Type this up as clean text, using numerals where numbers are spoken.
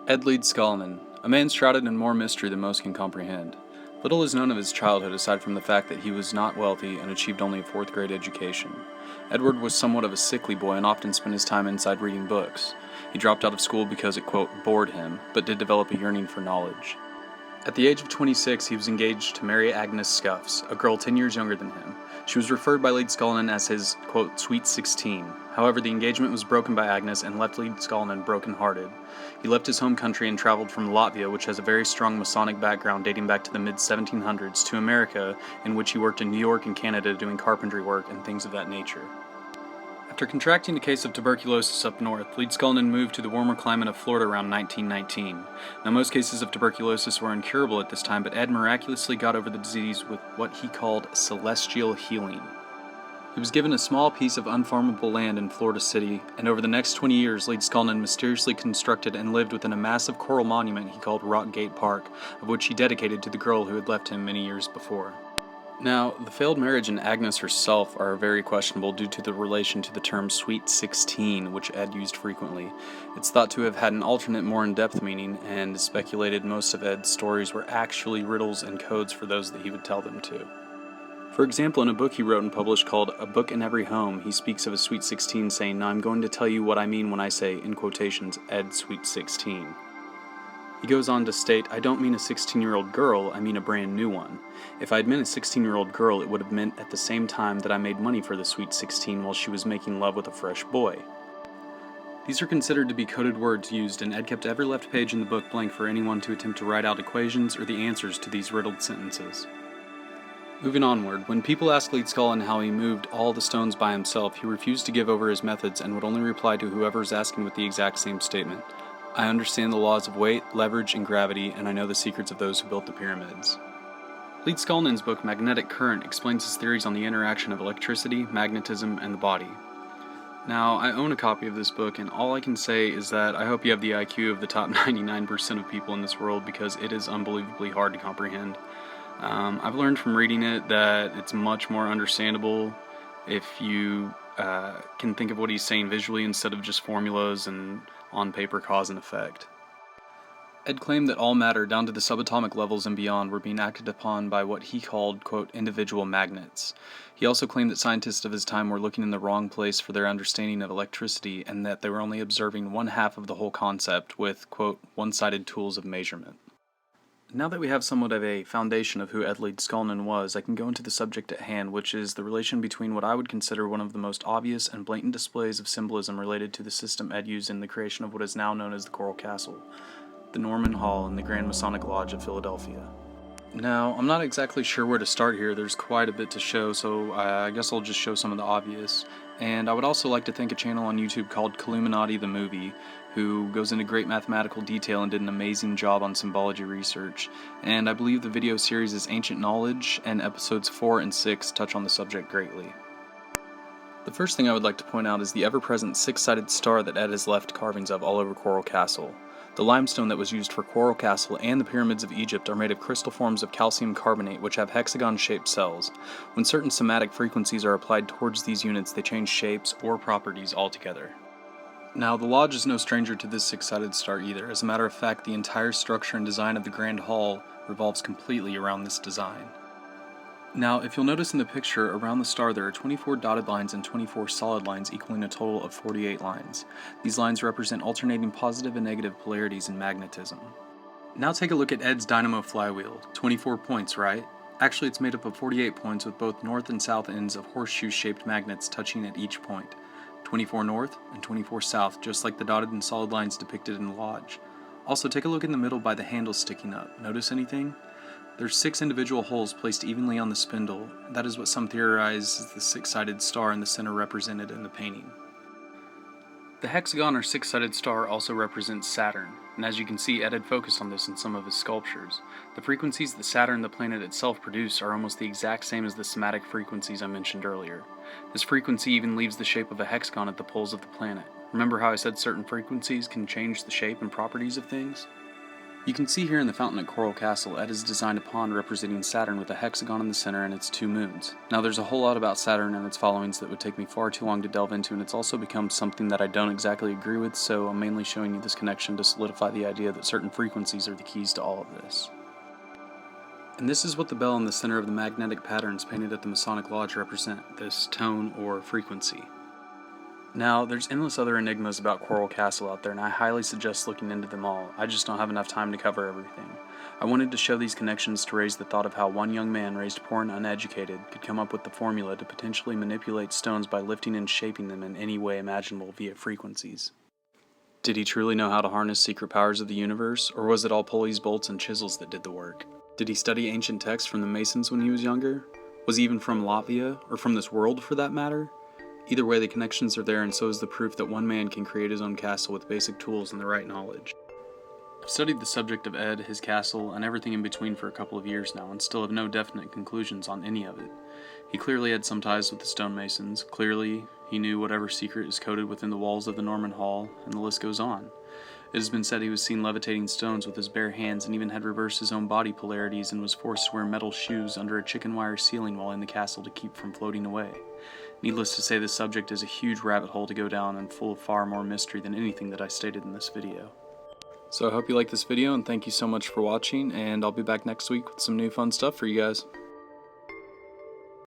Ed Leedskalnin, a man shrouded in more mystery than most can comprehend. Little is known of his childhood aside from the fact that he was not wealthy and achieved only a fourth-grade education. Edward was somewhat of a sickly boy and often spent his time inside reading books. He dropped out of school because it, quote, bored him, but did develop a yearning for knowledge. At the age of 26, he was engaged to Mary Agnes Scuffs, a girl 10 years younger than him. She was referred by Leedskalnin as his, quote, sweet 16. However, the engagement was broken by Agnes and left Leedskalnin broken-hearted. He left his home country and traveled from Latvia, which has a very strong Masonic background dating back to the mid-1700s, to America, in which he worked in New York and Canada doing carpentry work and things of that nature. After contracting a case of tuberculosis up north, Leedskalnin moved to the warmer climate of Florida around 1919. Now, most cases of tuberculosis were incurable at this time, but Ed miraculously got over the disease with what he called celestial healing. He was given a small piece of unfarmable land in Florida City, and over the next 20 years, Leedskalnin mysteriously constructed and lived within a massive coral monument he called Rock Gate Park, of which he dedicated to the girl who had left him many years before. Now, the failed marriage and Agnes herself are very questionable due to the relation to the term Sweet 16, which Ed used frequently. It's thought to have had an alternate, more in-depth meaning, and speculated most of Ed's stories were actually riddles and codes for those that he would tell them to. For example, in a book he wrote and published called A Book in Every Home, he speaks of a Sweet 16 saying, "Now I'm going to tell you what I mean when I say, in quotations, Ed Sweet 16. He goes on to state, "I don't mean a 16-year-old girl, I mean a brand new one. If I had meant a 16-year-old girl, it would have meant at the same time that I made money for the Sweet 16 while she was making love with a fresh boy." These are considered to be coded words used, and Ed kept every left page in the book blank for anyone to attempt to write out equations or the answers to these riddled sentences. Moving onward, when people asked Leedskalnin how he moved all the stones by himself, he refused to give over his methods and would only reply to whoever is asking with the exact same statement. "I understand the laws of weight, leverage, and gravity, and I know the secrets of those who built the pyramids." Leedskalnin's book, Magnetic Current, explains his theories on the interaction of electricity, magnetism, and the body. Now, I own a copy of this book, and all I can say is that I hope you have the IQ of the top 99% of people in this world, because it is unbelievably hard to comprehend. I've learned from reading it that it's much more understandable if you can think of what he's saying visually instead of just formulas and on paper cause and effect. Ed claimed that all matter, down to the subatomic levels and beyond, were being acted upon by what he called, quote, individual magnets. He also claimed that scientists of his time were looking in the wrong place for their understanding of electricity, and that they were only observing one half of the whole concept with, quote, one-sided tools of measurement. Now that we have somewhat of a foundation of who Ed Leedskalnin was, I can go into the subject at hand, which is the relation between what I would consider one of the most obvious and blatant displays of symbolism related to the system Ed used in the creation of what is now known as the Coral Castle, the Norman Hall in the Grand Masonic Lodge of Philadelphia. Now, I'm not exactly sure where to start here. There's quite a bit to show, so I guess I'll just show some of the obvious. And I would also like to thank a channel on YouTube called Illuminati the Movie, who goes into great mathematical detail and did an amazing job on symbology research. And I believe the video series is Ancient Knowledge, and episodes 4 and 6 touch on the subject greatly. The first thing I would like to point out is the ever-present six-sided star that Ed has left carvings of all over Coral Castle. The limestone that was used for Coral Castle and the pyramids of Egypt are made of crystal forms of calcium carbonate, which have hexagon-shaped cells. When certain somatic frequencies are applied towards these units, they change shapes or properties altogether. Now, the Lodge is no stranger to this six-sided star either. As a matter of fact, the entire structure and design of the Grand Hall revolves completely around this design. Now, if you'll notice in the picture, around the star there are 24 dotted lines and 24 solid lines equaling a total of 48 lines. These lines represent alternating positive and negative polarities in magnetism. Now take a look at Ed's dynamo flywheel. 24 points, right? Actually, it's made up of 48 points with both north and south ends of horseshoe-shaped magnets touching at each point. 24 north and 24 south, just like the dotted and solid lines depicted in the Lodge. Also, take a look in the middle by the handle sticking up. Notice anything? There's 6 individual holes placed evenly on the spindle. That is what some theorize is the six-sided star in the center represented in the painting. The hexagon or six-sided star also represents Saturn, and as you can see, Ed had focused on this in some of his sculptures. The frequencies that Saturn, the planet itself, produce are almost the exact same as the somatic frequencies I mentioned earlier. This frequency even leaves the shape of a hexagon at the poles of the planet. Remember how I said certain frequencies can change the shape and properties of things? You can see here in the fountain at Coral Castle, Ed has designed a pond representing Saturn with a hexagon in the center and its 2 moons. Now there's a whole lot about Saturn and its followings that would take me far too long to delve into, and it's also become something that I don't exactly agree with, so I'm mainly showing you this connection to solidify the idea that certain frequencies are the keys to all of this. And this is what the bell in the center of the magnetic patterns painted at the Masonic Lodge represent, this tone or frequency. Now, there's endless other enigmas about Coral Castle out there, and I highly suggest looking into them all. I just don't have enough time to cover everything. I wanted to show these connections to raise the thought of how one young man raised poor and uneducated could come up with the formula to potentially manipulate stones by lifting and shaping them in any way imaginable via frequencies. Did he truly know how to harness secret powers of the universe, or was it all pulleys, bolts, and chisels that did the work? Did he study ancient texts from the Masons when he was younger? Was he even from Latvia, or from this world for that matter? Either way, the connections are there, and so is the proof that one man can create his own castle with basic tools and the right knowledge. I've studied the subject of Ed, his castle, and everything in between for a couple of years now, and still have no definite conclusions on any of it. He clearly had some ties with the stonemasons. Clearly, he knew whatever secret is coded within the walls of the Norman Hall, and the list goes on. It has been said he was seen levitating stones with his bare hands and even had reversed his own body polarities and was forced to wear metal shoes under a chicken wire ceiling while in the castle to keep from floating away. Needless to say, this subject is a huge rabbit hole to go down and full of far more mystery than anything that I stated in this video. So I hope you like this video, and thank you so much for watching, and I'll be back next week with some new fun stuff for you guys.